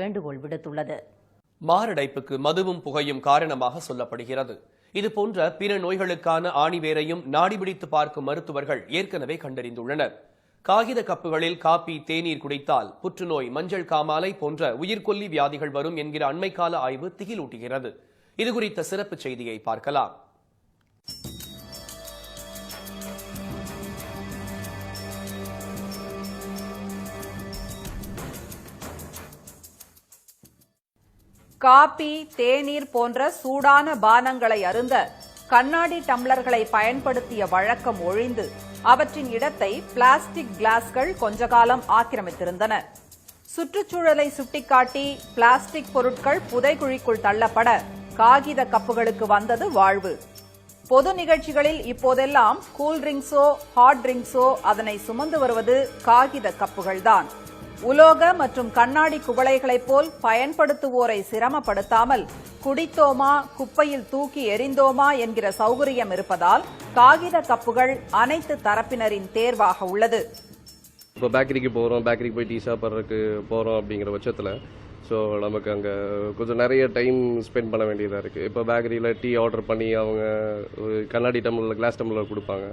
வேண்டுகோள் விடுத்துள்ளது. மாரடைப்புக்கு மதுவும் புகையும் காரணமாக சொல்லப்படுகிறது. இதுபோன்ற பிற நோய்களுக்கான ஆணிவேரையும் நாடிபிடித்து பார்க்கும் மருத்துவர்கள் ஏற்கனவே கண்டறிந்துள்ளனர். காகித கப்புகளில் காபி, தேநீர் குடித்தால் புற்றுநோய், மஞ்சள் காமாலை போன்ற உயிர்கொல்லி வியாதிகள் வரும் என்கிற அண்மைக்கால ஆய்வு திகிலூட்டுகிறது. இதுகுறித்த சிறப்பு செய்தியை பார்க்கலாம். காபி, தேநீர் போன்ற சூடான பானங்களை அருந்த கண்ணாடி டம்ளர்களை பயன்படுத்திய வழக்கம் ஒழிந்து அவற்றின் இடத்தை பிளாஸ்டிக் கிளாஸ்கள் கொஞ்ச காலம் ஆக்கிரமித்திருந்தன. சுற்றுச்சூழலை சுட்டிக்காட்டி பிளாஸ்டிக் பொருட்கள் புதைகுழிக்குள் தள்ளப்பட காகித கப்புகளுக்கு வந்தது வாழ்வு. பொது நிகழ்ச்சிகளில் இப்போதெல்லாம் கூல்ட்ரிங்க்ஸோ ஹாட் ட்ரிங்க்ஸோ அதனை சுமந்து வருவது காகித கப்புகள்தான். உலோக மற்றும் கண்ணாடி குவளைகளைப் போல் பயன்படுத்துவோரை சிரமப்படுத்தாமல் குடித்தோமா, குப்பையில் தூக்கி எறிந்தோமா என்கிற சௌகரியம் இருப்பதால் காகித கப்புகள் அனைத்து தரப்பினரின் தேர்வாக உள்ளது. இப்போ பேக்கரிக்கு போகிறோம், பேக்கரிக்கு போய் டீ சாப்பிட்றதுக்கு போகிறோம் அப்படிங்கிற பட்சத்தில் ஸோ நமக்கு அங்கே கொஞ்சம் நிறைய டைம் ஸ்பெண்ட் பண்ண வேண்டியதாக இருக்குது. இப்போ பேக்கரியில் டீ ஆர்டர் பண்ணி அவங்க கண்ணாடி டம்ளரில், கிளாஸ் டம்ளரில் கொடுப்பாங்க.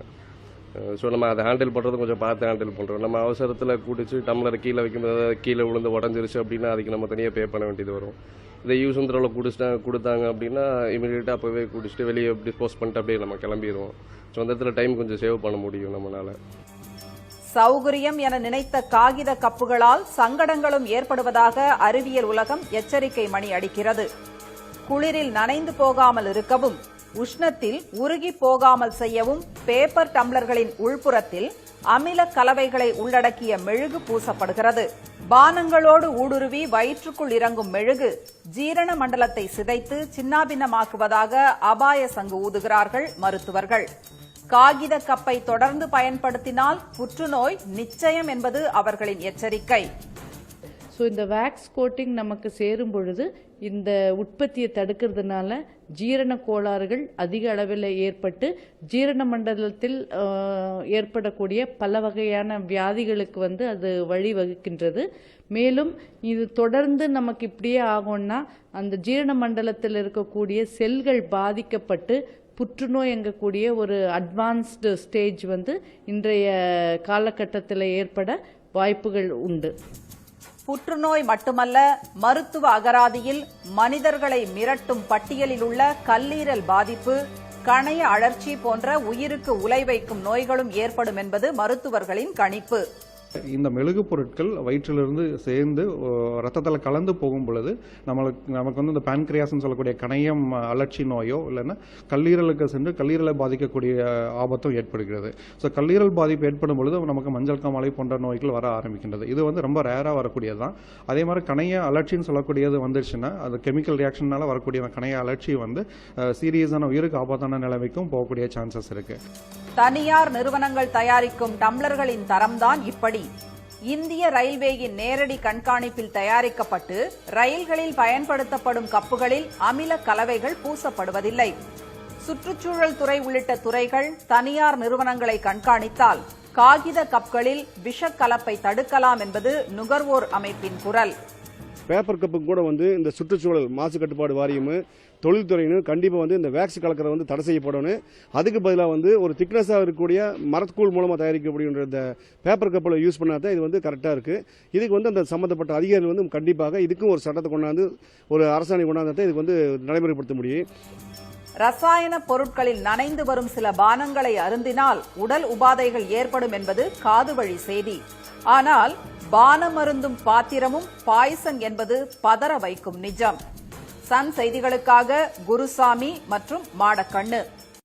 ஸோ நம்ம அதை ஹேண்டில் பண்ணுறது கொஞ்சம் பார்த்து ஹேண்டில் பண்ணுறோம். நம்ம அவசரத்தில் குடிச்சு டம்ளரை கீழே வைக்கும்போது கீழே விழுந்து உடஞ்சிருச்சு அப்படின்னா அதுக்கு நம்ம தனியாக பே பண்ண வேண்டியது வரும். இதை யூஸ் அண்ட் த்ரோவில் கொடுத்தாங்க அப்படின்னா இமீடியட்டாக அப்போவே குடிச்சிட்டு வெளியே டிஸ்போஸ் பண்ணிட்டு அப்படியே நம்ம கிளம்பிடுவோம். ஸோ அந்த இடத்துல டைம் கொஞ்சம் சேவ் பண்ண முடியும் நம்மளால். சௌகரியம் என நினைத்த காகித கப்புகளால் சங்கடங்களும் ஏற்படுவதாக அறிவியல் உலகம் எச்சரிக்கை மணி அடிக்கிறது. குளிரில் நனைந்து போகாமல் இருக்கவும், உஷ்ணத்தில் உருகி போகாமல் செய்யவும் பேப்பர் டம்ளர்களின் உள்புறத்தில் அமில கலவைகளை உள்ளடக்கிய மெழுகு பூசப்படுகிறது. பானங்களோடு ஊடுருவி வயிற்றுக்குள் இறங்கும் மெழுகு ஜீரண மண்டலத்தை சிதைத்து சின்னாபின்னமாக்குவதாக அபாய சங்கு ஊதுகிறார்கள் மருத்துவர்கள். காகித கப்பை தொடர்ந்து பயன்படுத்தினால் புற்றுநோய் நிச்சயம் என்பது அவர்களின் எச்சரிக்கை. ஸோ இந்த வேக்ஸ் கோட்டிங் நமக்கு சேரும் பொழுது இந்த உற்பத்தியை தடுக்கிறதுனால ஜீரண கோளாறுகள் அதிக அளவில் ஏற்பட்டு ஜீரண மண்டலத்தில் ஏற்படக்கூடிய பல வகையான வியாதிகளுக்கு அது வழிவகுக்கின்றது. மேலும் இது தொடர்ந்து நமக்கு இப்படியே ஆகும்னா அந்த ஜீரண மண்டலத்தில் இருக்கக்கூடிய செல்கள் பாதிக்கப்பட்டு புற்றுநோய் எங்கக்கூடிய ஒரு அட்வான்ஸ்டு ஸ்டேஜ் இன்றைய காலகட்டத்தில் ஏற்பட வாய்ப்புகள் உண்டு. புற்றுநோய் மட்டுமல்ல, மருத்துவ அகராதியில் மனிதர்களை மிரட்டும் பட்டியலில் உள்ள கல்லீரல் பாதிப்பு, கணைய அழற்சி போன்ற உயிருக்கு உலை வைக்கும் நோய்களும் ஏற்படும் என்பது மருத்துவர்களின் கணிப்பு. இந்த மெழுகு பொருட்கள் வயிற்றிலிருந்து சேர்ந்து ரத்தத்தில் கலந்து போகும் பொழுது நமக்கு இந்த பான்கிரியாஸ்ன்னு சொல்லக்கூடிய கணையம் அழற்சி நோயோ இல்லைன்னா கல்லீரலுக்கு சென்று கல்லீரலை பாதிக்கக்கூடிய ஆபத்தும் ஏற்படுகிறது. ஸோ கல்லீரல் பாதிப்பு ஏற்படும் பொழுது நமக்கு மஞ்சள் காமாலை போன்ற நோய்கள் வர ஆரம்பிக்கின்றது. இது ரொம்ப ரேராக வரக்கூடியது தான். அதே மாதிரி கணைய அழற்சின்னு சொல்லக்கூடியது வந்துருச்சுன்னா அது கெமிக்கல் ரியாக்ஷனால வரக்கூடிய கணைய அழற்சி சீரியஸான உயிருக்கு ஆபத்தான நிலைமைக்கும் போகக்கூடிய சான்சஸ் இருக்கு. தனியார் நிறுவனங்கள் தயாரிக்கும் டம்ளர்களின் தரம்தான் இப்படி. இந்திய ரயில்வேயின் நேரடி கண்காணிப்பில் தயாரிக்கப்பட்டு ரயில்களில் பயன்படுத்தப்படும் கப்புகளில் அமில கலவைகள் பூசப்படுவதில்லை. சுற்றுச்சூழல் துறை உள்ளிட்ட துறைகள் தனியார் நிறுவனங்களை கண்காணித்தால் காகித கப்களில் விஷக்கலப்பை தடுக்கலாம் என்பது நுகர்வோர் அமைப்பின் குரல். பேப்பர் கப்பு கூட இந்த சுற்றுச்சூழல் மாசு கட்டுப்பாடு வாரியம் தொழில்துறையினர் கண்டிப்பாக இந்த வேக்ஸ் கலக்கிற தடை செய்யப்படணும். அதுக்கு பதிலாக ஒரு திக்னஸாக இருக்கக்கூடிய மரக்கூழ் மூலமாக தயாரிக்கக்கூடிய இந்த பேப்பர் கப்பில் யூஸ் பண்ணாதான் இது கரெக்டாக இருக்குது. இதுக்கு அந்த சம்மந்தப்பட்ட அதிகாரிகள் கண்டிப்பாக இதுக்கும் ஒரு சட்டத்தை கொண்டாந்து ஒரு அரசாணை கொண்டாந்து இதுக்கு நடைமுறைப்படுத்த முடியும். ரசாயன பொருட்களில் நனைந்து வரும் சில பானங்களை அருந்தினால் உடல் உபாதைகள் ஏற்படும் என்பது காதுவழி செய்தி. ஆனால் பானம் அருந்தும் பாத்திரமும் பாய்சன் என்பது பதற வைக்கும் நிஜம். சன் செய்திகளுக்காக குருசாமி மற்றும் மாடக்கண்ணு.